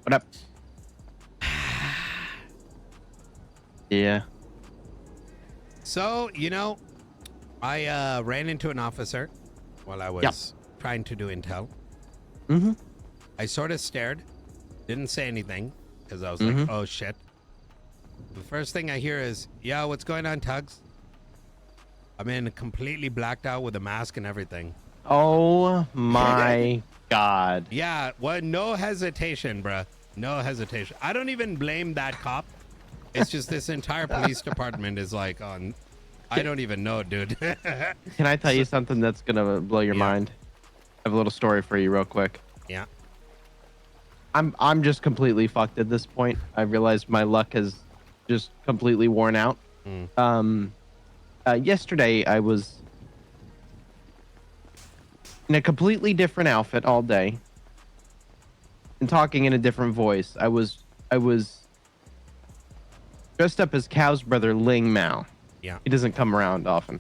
What up? Yeah. So, I ran into an officer while I was trying to do intel. Mm-hmm. I sort of stared, didn't say anything, because I was like, oh, shit. The first thing I hear is, yeah, what's going on, Tuggz? I'm in completely blacked out with a mask and everything. Oh, my God. Yeah, well, no hesitation, bruh. No hesitation. I don't even blame that cop. It's just this entire police department is like on... I don't even know, dude. Can I tell you something that's going to blow your mind? I have a little story for you real quick. Yeah. I'm just completely fucked at this point. I realized my luck has just completely worn out. Yesterday, I was in a completely different outfit all day and talking in a different voice. I was dressed up as Cow's brother, Ling Mao. Yeah. He doesn't come around often.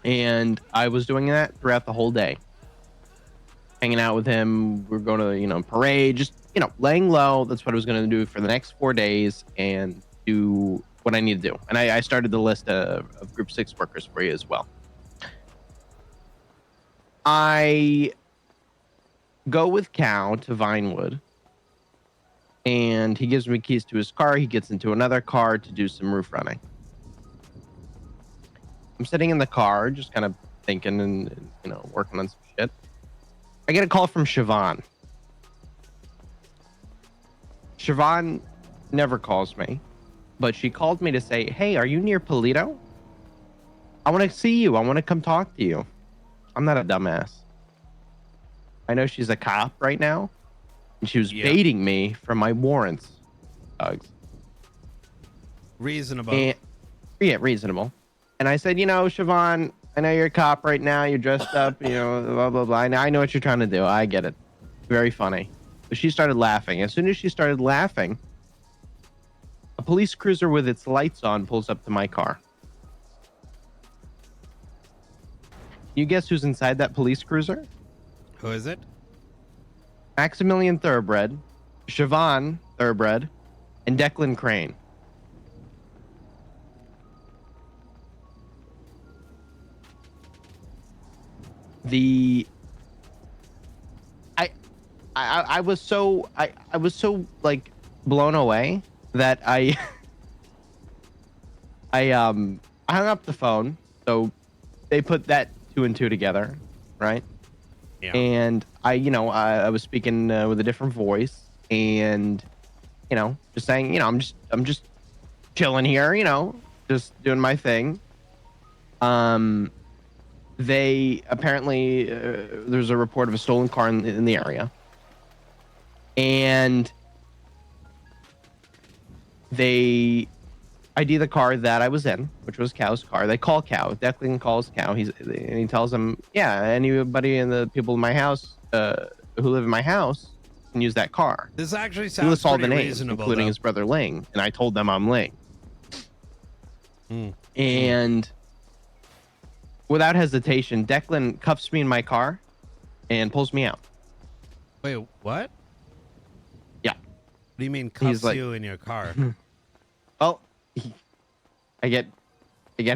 And I was doing that throughout the whole day. Hanging out with him. We're going to, parade, just, laying low. That's what I was going to do for the next 4 days and do what I need to do. And I started the list of Group 6 workers for you as well. I go with Cow to Vinewood. And he gives me keys to his car. He gets into another car to do some roof running. I'm sitting in the car, just kind of thinking and working on some shit. I get a call from Siobhan. Siobhan never calls me, but she called me to say, hey, are you near Polito? I want to see you. I want to come talk to you. I'm not a dumbass. I know she's a cop right now, and she was baiting me for my warrants. Tuggz. Reasonable. Yeah, reasonable. And I said, Siobhan, I know you're a cop right now. You're dressed up, blah, blah, blah. I know what you're trying to do. I get it. Very funny. But she started laughing. As soon as she started laughing, a police cruiser with its lights on pulls up to my car. You guess who's inside that police cruiser? Who is it? Maximilian Thoroughbred, Siobhan Thoroughbred, and Declan Crane. I was so like blown away that I hung up the phone. So they put that 2 and 2 together, right? Yeah. And I was speaking with a different voice and just saying, I'm just chilling here, just doing my thing. They apparently there's a report of a stolen car in the area, and they ID the car that I was in, which was Cow's car. They call Cow. Declan calls Cow. And he tells them, yeah, anybody in the people in my house who live in my house can use that car. This actually He sounds lists all the pretty names, reasonable, including though. his brother Ling, and I told them I'm Ling. And without hesitation, Declan cuffs me in my car and pulls me out. Wait, what? Yeah. What do you mean cuffs like- you in your car? Well, I get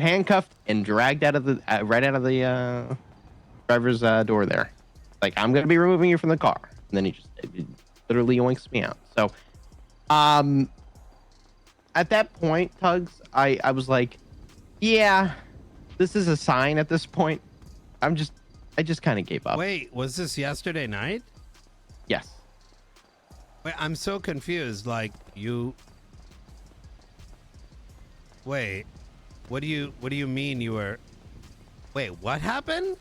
handcuffed and dragged out of the right out of the driver's door there. Like, I'm gonna be removing you from the car, and then he literally yoinks me out. So, at that point, Tuggz, I was like, yeah, this is a sign at this point. I just kind of gave up. Wait, was this yesterday night? Yes. Wait, I'm so confused. Like, you... Wait, what do you mean you were... Wait, what happened?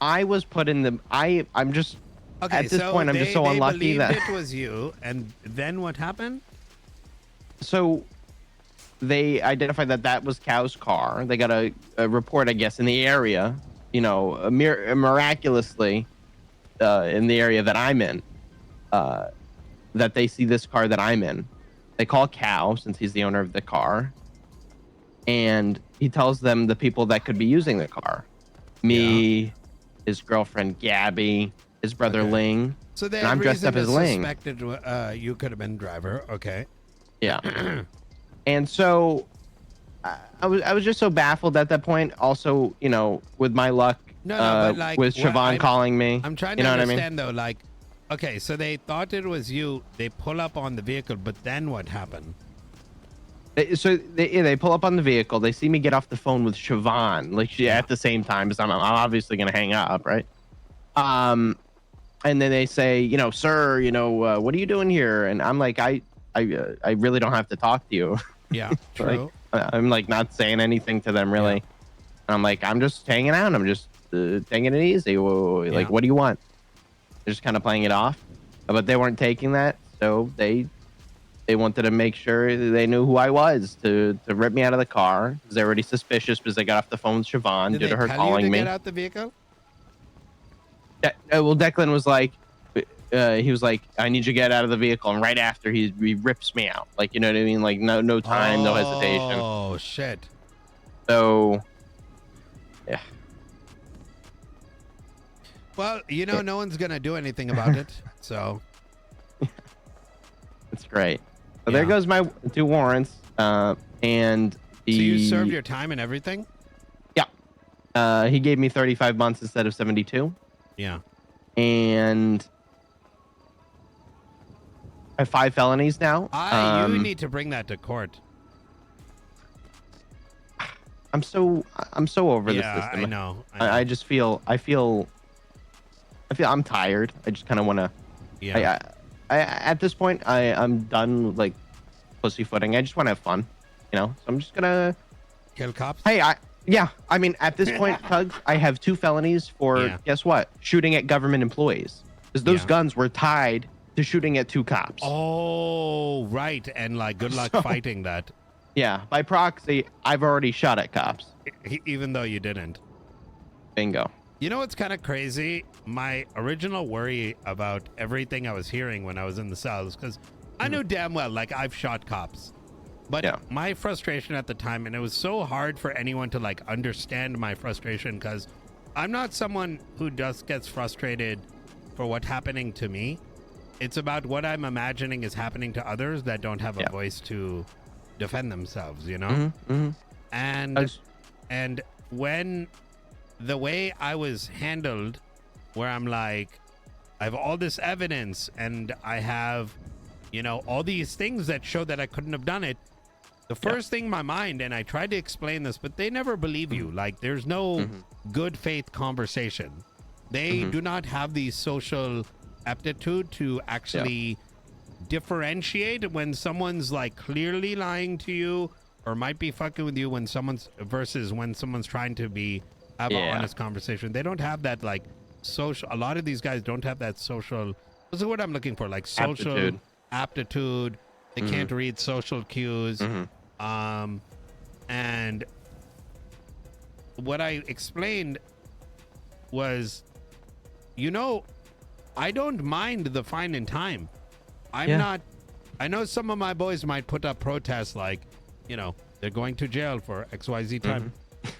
I was put in the... I'm just... Okay, at this so point, I'm just so they unlucky believed that... it was you, and then what happened? So they identified that was Cow's car. They got a report, I guess, in the area, miraculously in the area that I'm in, that they see this car that I'm in. They call Cow, since he's the owner of the car, and he tells them the people that could be using the car. Me, his girlfriend, Gabby, his brother Okay. Ling, So they and had I'm dressed reason up as to Ling. suspected you could have been driver. Okay. Yeah. And so I was just so baffled at that point. Also, you know, with my luck, No, but like, with Siobhan calling me. I'm trying you to know understand though. Like, okay, so they thought it was you. They pull up on the vehicle, but then what happened? So they pull up on the vehicle. They see me get off the phone with Siobhan, like at the same time as I'm obviously gonna hang up, right? And then they say, you know, sir, you know, what are you doing here? And I'm like, I really don't have to talk to you. Yeah, true. Like, I'm like not saying anything to them really. And I'm like, I'm just hanging out. I'm just taking it easy. Like, what do you want? They're just kind of playing it off, but they weren't taking that. So they wanted to make sure that they knew who I was to rip me out of the car. Because they're already suspicious because they got off the phone with Siobhan Did due they to her tell calling you to me. get out the vehicle? Well, Declan was like, he was like, I need you to get out of the vehicle. And right after he rips me out. Like, you know what I mean? Like no time, no hesitation. Oh shit. So yeah. Well, you know, no one's gonna do anything about it. So It's great. So there goes my 2 warrants. And the, so you served your time and everything? Yeah. He gave me 35 months instead of 72. Yeah. And I have 5 felonies now. You need to bring that to court. I'm so over the system. I know. I just feel I'm tired. I just kind of want to. Yeah. I at this point I'm done like pussyfooting. I just want to have fun, you know. So I'm just gonna Kill cops. Hey, I mean, at this point, Tuggz, I have 2 felonies for guess what? Shooting at government employees. Because those guns were tied to shooting at 2 cops. Oh, right. And like, good luck fighting that. Yeah, by proxy, I've already shot at cops. Even though you didn't. Bingo. You know what's kind of crazy? My original worry about everything I was hearing when I was in the cells, because I knew damn well, like, I've shot cops. But my frustration at the time, and it was so hard for anyone to like understand my frustration, because I'm not someone who just gets frustrated for what's happening to me. It's about what I'm imagining is happening to others that don't have a voice to defend themselves, you know? And when the way I was handled, where I'm like, I have all this evidence and I have, you know, all these things that show that I couldn't have done it. The first thing in my mind, and I tried to explain this, but they never believe you. Like, there's no good faith conversation. They do not have the social aptitude to actually differentiate when someone's like clearly lying to you or might be fucking with you when someone's versus when someone's trying to have an honest conversation. They don't have that like social. A lot of these guys don't have that social. What's the word I'm looking for? Like social aptitude. They can't read social cues. And what I explained was, you know, I don't mind the fine in time. I'm not. I know some of my boys might put up protests like, you know, they're going to jail for XYZ time.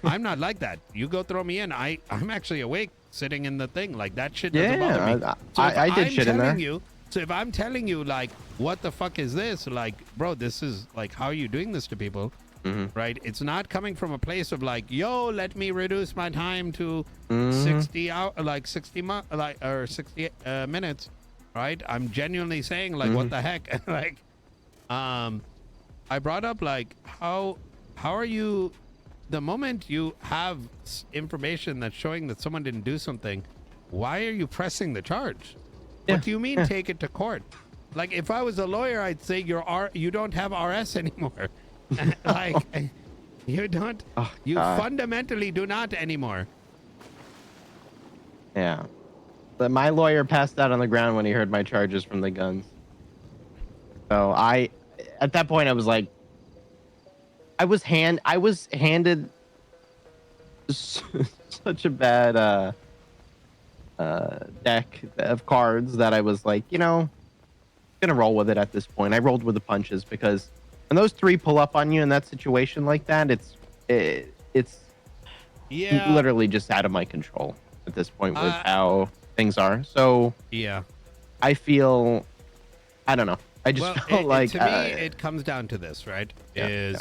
I'm not like that. You go throw me in. I'm actually awake sitting in the thing. Like, that shit doesn't bother me. So I did shit in there. So if I'm telling you, like, what the fuck is this? Like, bro, this is like, how are you doing this to people? Right? It's not coming from a place of like, yo, let me reduce my time to 60 minutes. Right? I'm genuinely saying like, what the heck? And like, I brought up like, how are you? The moment you have information that's showing that someone didn't do something, why are you pressing the charge? What do you mean take it to court? Like, if I was a lawyer, I'd say you don't have RS anymore. Like, you don't. Fundamentally do not anymore. Yeah. But my lawyer passed out on the ground when he heard my charges from the guns. So at that point, I was like, I was handed such a bad deck of cards that I was like, you know, gonna roll with it at this point. I rolled with the punches because when those 3 pull up on you in that situation like that, it's literally just out of my control at this point with how things are. So Yeah. I feel, I don't know. I just felt like to me, it comes down to this, right? Yeah,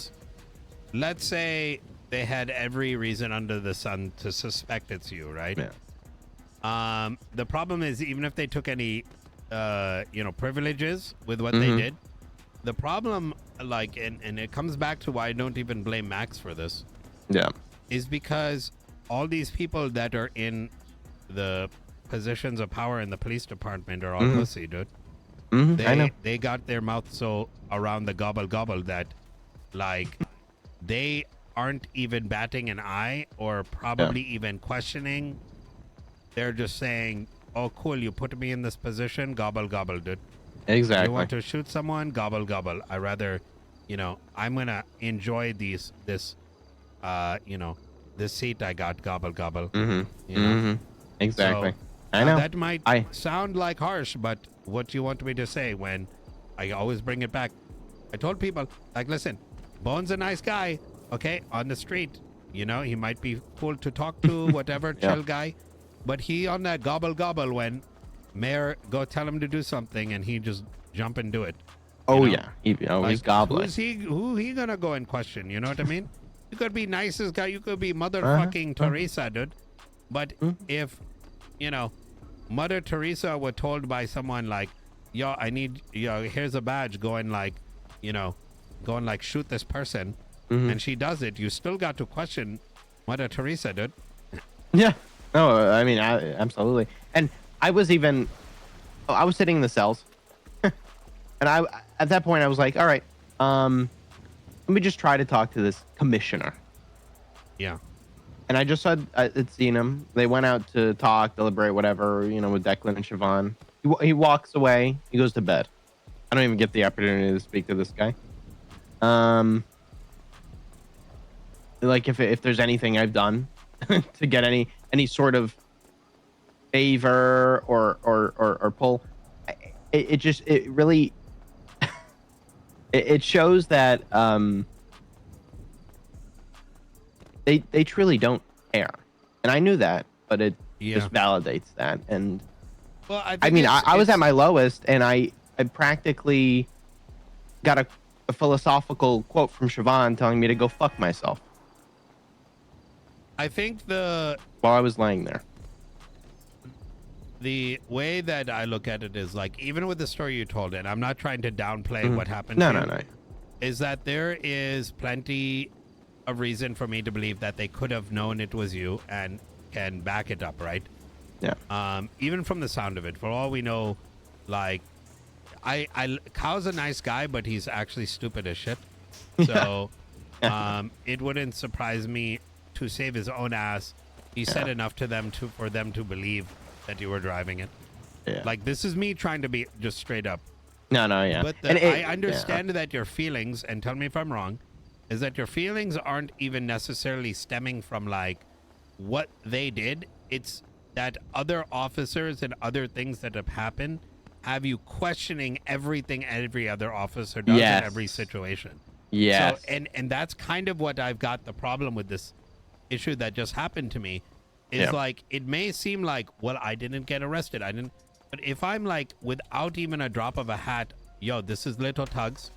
Let's say they had every reason under the sun to suspect it's you, right? yeah. The problem is, even if they took any, privileges with what Mm-hmm. they did, the problem, like, and it comes back to why I don't even blame Max for this, Yeah. is because all these people that are in the positions of power in the police department are all Mhm. pussy, dude. Mm-hmm. I know. They got their mouth so around the gobble that, like, they aren't even batting an eye or probably even questioning. They're just saying, "Oh, cool, you put me in this position, gobble, dude. Exactly. You want to shoot someone, gobble. I rather, I'm gonna enjoy this, this seat I got, gobble. Mm-hmm. You know, Mm-hmm. Exactly. so I now know. that might sound like harsh, but what do you want me to say when I always bring it back? I told people, like, listen, Bone's a nice guy, okay, on the street. He might be cool to talk to, whatever, chill guy. But he on that gobble when Mayor go tell him to do something and he just jump and do it. Oh know? yeah. He's Like, gobbling. who he gonna go and question? You know what I mean? You could be nicest guy, you could be motherfucking Teresa, dude. But if, Mother Teresa were told by someone like, yo, here's a badge, go and like, shoot this person, and she does it, you still got to question Mother Teresa, dude. Yeah. No, I mean, absolutely. And I was sitting in the cells, and at that point I was like, all right, let me just try to talk to this commissioner. Yeah. And I just said I'd seen him. They went out to talk, deliberate, whatever, with Declan and Siobhan. He walks away. He goes to bed. I don't even get the opportunity to speak to this guy. Like if there's anything I've done to get any sort of favor or pull, it really it shows that they truly don't care, and I knew that, but it just validates that. And well, I mean, I was at my lowest, and I practically got a philosophical quote from Siobhan telling me to go fuck myself. I think while I was laying there. The way that I look at it is like, even with the story you told, and I'm not trying to downplay what happened to you, No. is that there is plenty of reason for me to believe that they could have known it was you and can back it up, right? Yeah. Even from the sound of it, for all we know, like, Kyle's a nice guy, but he's actually stupid as shit. So it wouldn't surprise me to save his own ass. He said enough to them for them to believe that you were driving it. Yeah. Like, this is me trying to be just straight up. No, yeah. But I understand that your feelings, and tell me if I'm wrong, is that your feelings aren't even necessarily stemming from like what they did. It's that other officers and other things that have happened have you questioning everything every other officer does in every situation. Yes. So, and that's kind of what I've got the problem with this issue that just happened to me. Is like, it may seem like, well, I didn't get arrested. But if I'm like, without even a drop of a hat, yo, this is little Tuggz.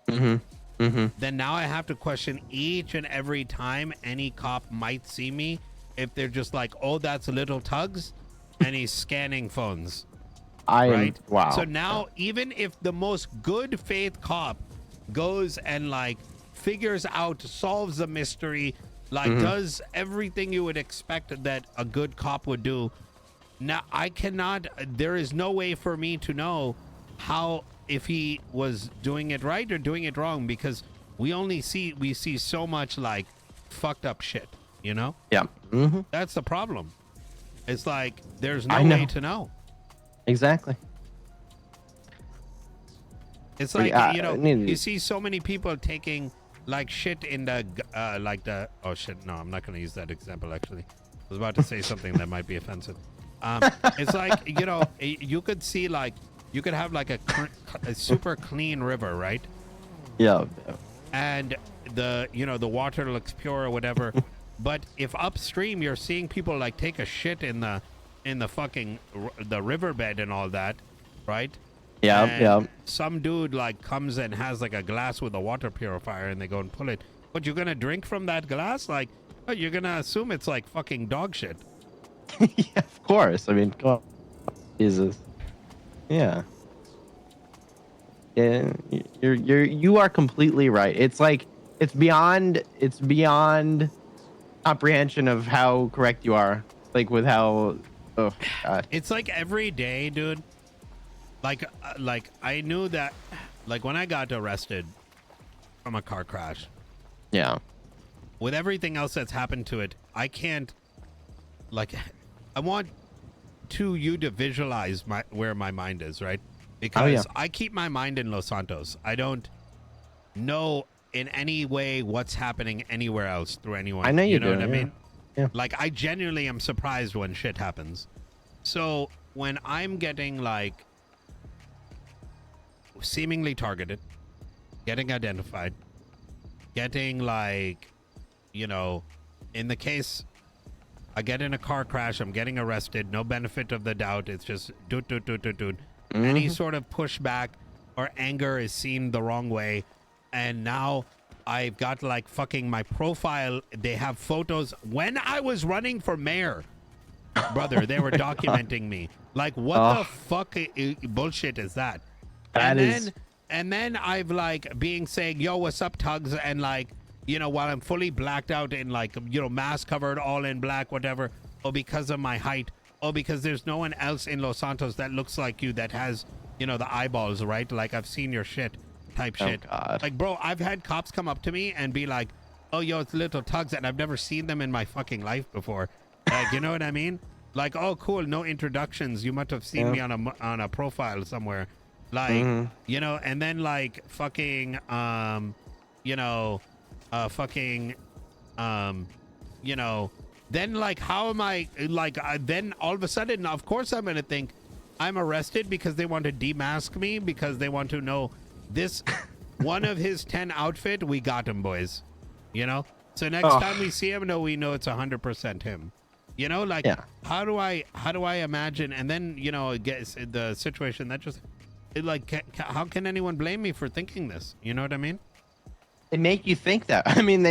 Then now I have to question each and every time any cop might see me, if they're just like, oh, that's little Tuggz, and he's scanning phones. Right? Wow. So now, even if the most good faith cop goes and like figures out, solves the mystery, like does everything you would expect that a good cop would do, now I cannot, there is no way for me to know how, if he was doing it right or doing it wrong, because we see so much like fucked up shit, you know? Yeah. That's the problem. It's like, there's no way to know. Exactly. It's like, you see so many people taking like shit in the oh shit, no, I'm not going to use that example. Actually, I was about to say something that might be offensive. It's like, you could see, like, you could have like a super clean river, right? Yeah. And the water looks pure or whatever. But if upstream you're seeing people like take a shit in the in the fucking the riverbed and all that, right? Yeah, And yeah. some dude like comes and has like a glass with a water purifier, and they go and pull it. But you're gonna drink from that glass? Like, oh, you're gonna assume it's like fucking dog shit. Yeah, of course. I mean, come on. Jesus. Yeah. Yeah, you are completely right. It's like it's beyond comprehension of how correct you are. Like with how, oh god. It's like every day, dude. Like I knew that, like when I got arrested from a car crash, Yeah. with everything else that's happened to it, I can't, like, I want you to visualize where my mind is, right? Because I keep my mind in Los Santos. I don't know in any way what's happening anywhere else through anyone. I know you know do, what I yeah. mean? Yeah. Like, I genuinely am surprised when shit happens. So when I'm getting like seemingly targeted, getting identified, getting like, you know, in the case I get in a car crash, I'm getting arrested, no benefit of the doubt, it's just doot. Any sort of pushback or anger is seen the wrong way, and now I've got like fucking my profile, they have photos when I was running for mayor, brother. They were documenting me. Like, what the fuck bullshit is that? And then I've like being saying, yo, what's up, Tuggz? And like, you know, while I'm fully blacked out in like, you know, mask covered, all in black, whatever. Oh, because of my height. Oh, because there's no one else in Los Santos that looks like you that has, you know, the eyeballs, right? Like, I've seen your shit type shit. God. Like, bro, I've had cops come up to me and be like, oh, yo, it's little Tuggz, and I've never seen them in my fucking life before. Like, you know what I mean? Like, oh, cool, no introductions. You must have seen me on a profile somewhere. Like, you know, and then like fucking, you know, you know, then like, how am I like, then all of a sudden, of course I'm going to think I'm arrested because they want to demask me, because they want to know this one of his 10 outfit. We got him, boys, you know? So next time we see him, we know it's 100% him, you know, like, how do I imagine? And then, you know, it gets the situation that just, like, how can anyone blame me for thinking this? You know what I mean? They make you think that. I mean,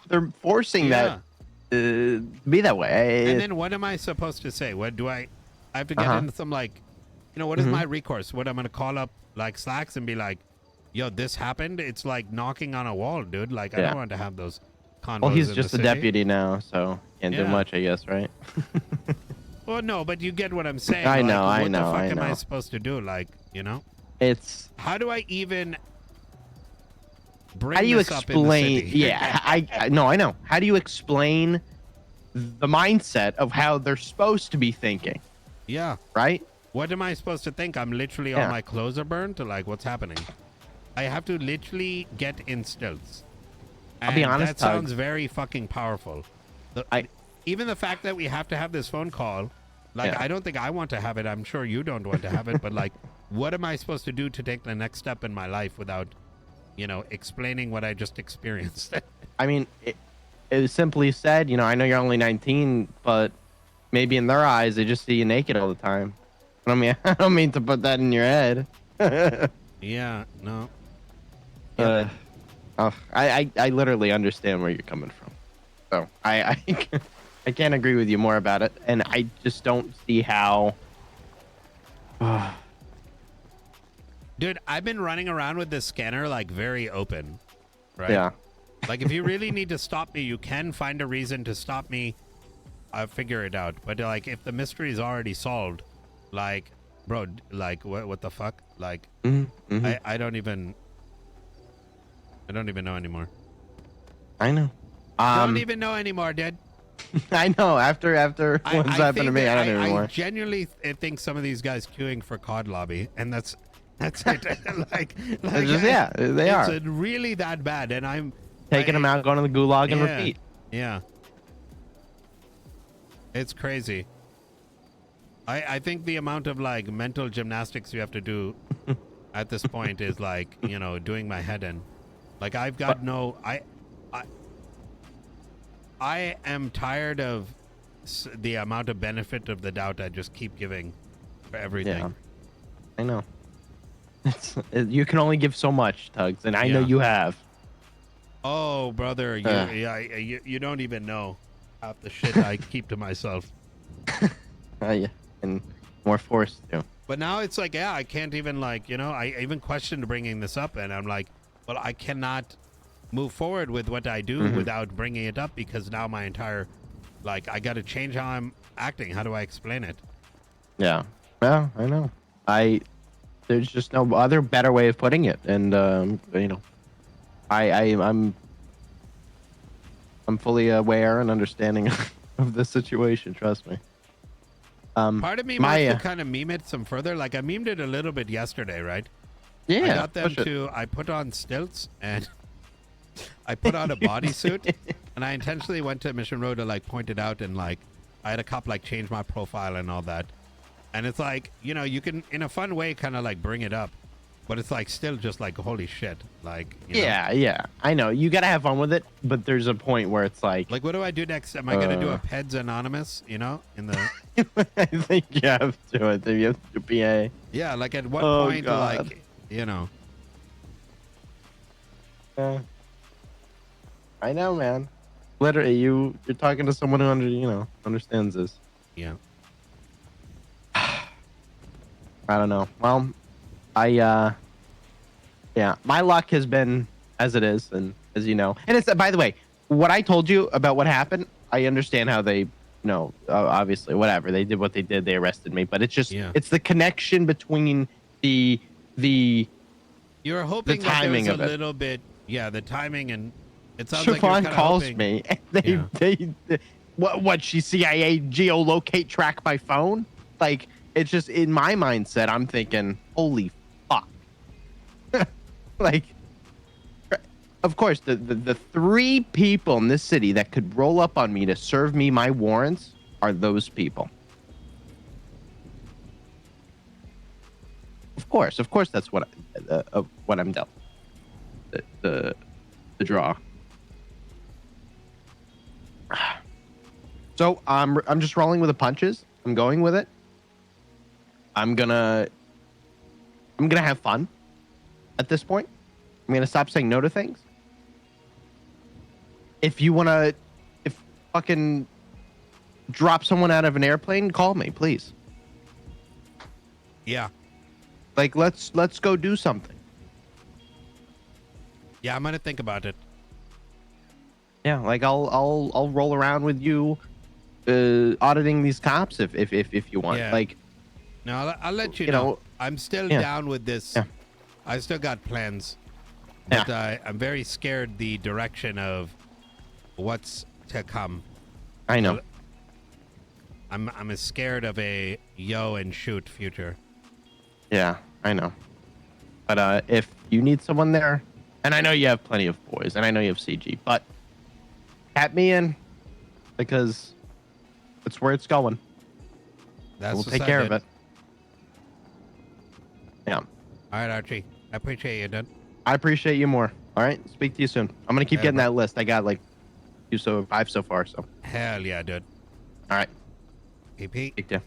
they're forcing that to be that way. And then what am I supposed to say? What do I have to get into some, like, you know, what is my recourse? What, I'm going to call up like Slacks and be like, yo, this happened? It's like knocking on a wall, dude. Like, I don't want to have those convos. Well, he's in just the a city. deputy now, so can't do much, I guess, right? Well, no, but you get what I'm saying. I Like, know, what the fuck am I supposed to do? Like, you know? It's... How do I even bring How do you this up in the explain... city? Yeah, I know. How do you explain the mindset of how they're supposed to be thinking? Yeah. Right? What am I supposed to think? I'm literally all my clothes are burnt? Like, what's happening? I have to literally get in stilts. I'll be honest, that sounds very fucking powerful. Even the fact that we have to have this phone call, like, I don't think I want to have it. I'm sure you don't want to have it, but like, what am I supposed to do to take the next step in my life without, you know, explaining what I just experienced? I mean, it was simply said, you know, I know you're only 19, but maybe in their eyes, they just see you naked all the time. I don't mean to put that in your head. Yeah, no. I literally understand where you're coming from. So I can't agree with you more about it, and I just don't see how. Dude, I've been running around with this scanner like very open, right? Yeah. Like, if you really need to stop me, you can find a reason to stop me. I'll figure it out. But like, if the mystery is already solved, like, bro, like, what the fuck? Like, I don't even know anymore. I know. Don't even know anymore, dude. I know. After what's happened to me, I don't know anymore. I genuinely think some of these guys queuing for COD lobby, and that's it. like just, they are. It's really that bad, and I'm taking them out, going to the gulag, and repeat. Yeah. It's crazy. I think the amount of like mental gymnastics you have to do at this point is like, you know, doing my head in. Like, I've got I am tired of the amount of benefit of the doubt I just keep giving for everything. Yeah, I know. You can only give so much, Tuggz, and I know Yeah. you have. Oh, brother, you don't even know half the shit I keep to myself. Yeah, and more forced to. But now it's like, yeah, I can't even like, you know, I even questioned bringing this up, and I'm like, well, I cannot move forward with what I do without bringing it up, because now my entire, like, I got to change how I'm acting. How do I explain it? Yeah, yeah, I know. There's just no other better way of putting it, and you know, I'm fully aware and understanding of the situation. Trust me. Part of me wants to kind of meme it some further. Like, I memed it a little bit yesterday, right? Yeah, I got them to. I put on stilts and I put on a bodysuit, and I intentionally went to Mission Road to like point it out, and like I had a cop like change my profile and all that. And it's like, you know, you can in a fun way kind of like bring it up, but it's like still just like holy shit, like you know? Yeah, I know you gotta have fun with it, but there's a point where it's like what do I do next? Am I gonna do a Peds Anonymous? You know, in the I think you have to. I think you have to do PA. yeah, like at what point, God. like you know. I know, man. Literally, you're talking to someone who understands this. Yeah. I don't know. Well, yeah, my luck has been as it is, and as you know, and it's by the way, what I told you about what happened. I understand how they, obviously, whatever they did, what they did, they arrested me. But it's just, it's the connection between the you were hoping the timing that there was of a little bit, the timing, and it sounds Siobhan like you're kinda calls hoping, me, and they what she CIA geolocate track my phone. Like, it's just in my mindset, I'm thinking, holy fuck. Like, of course, the three people in this city that could roll up on me to serve me my warrants are those people. Of course, that's what I'm dealt. The draw. So I'm just rolling with the punches. I'm going with it. I'm gonna have fun at this point. I'm gonna stop saying no to things. If fucking drop someone out of an airplane, call me, please. Yeah. Like, let's go do something. Yeah, I'm gonna think about it. Yeah, like I'll roll around with you, auditing these cops if you want. Yeah. Like, no, I'll let you know. I'm still down with this. Yeah. I still got plans, but I'm very scared the direction of what's to come. I know. I'm as scared of a yo and shoot future. Yeah, I know. But if you need someone there, and I know you have plenty of boys, and I know you have CG, but tap me in, because it's where it's going. We'll take care of it. Yeah. All right, Archie. I appreciate you, dude. I appreciate you more. All right. Speak to you soon. I'm gonna keep getting that list. I got like 5 so far. So. Hell yeah, dude. All right. PP. Take care.